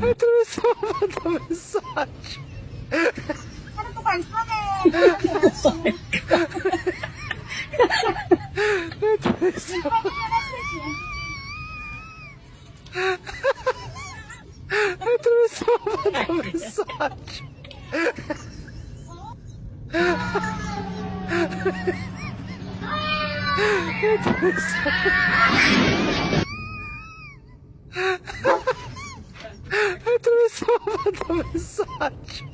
attraversava il messaggio. Ano to pan kane? Attraversava il messaggio. Attraversava il messaggio. Attraversava il messaggio.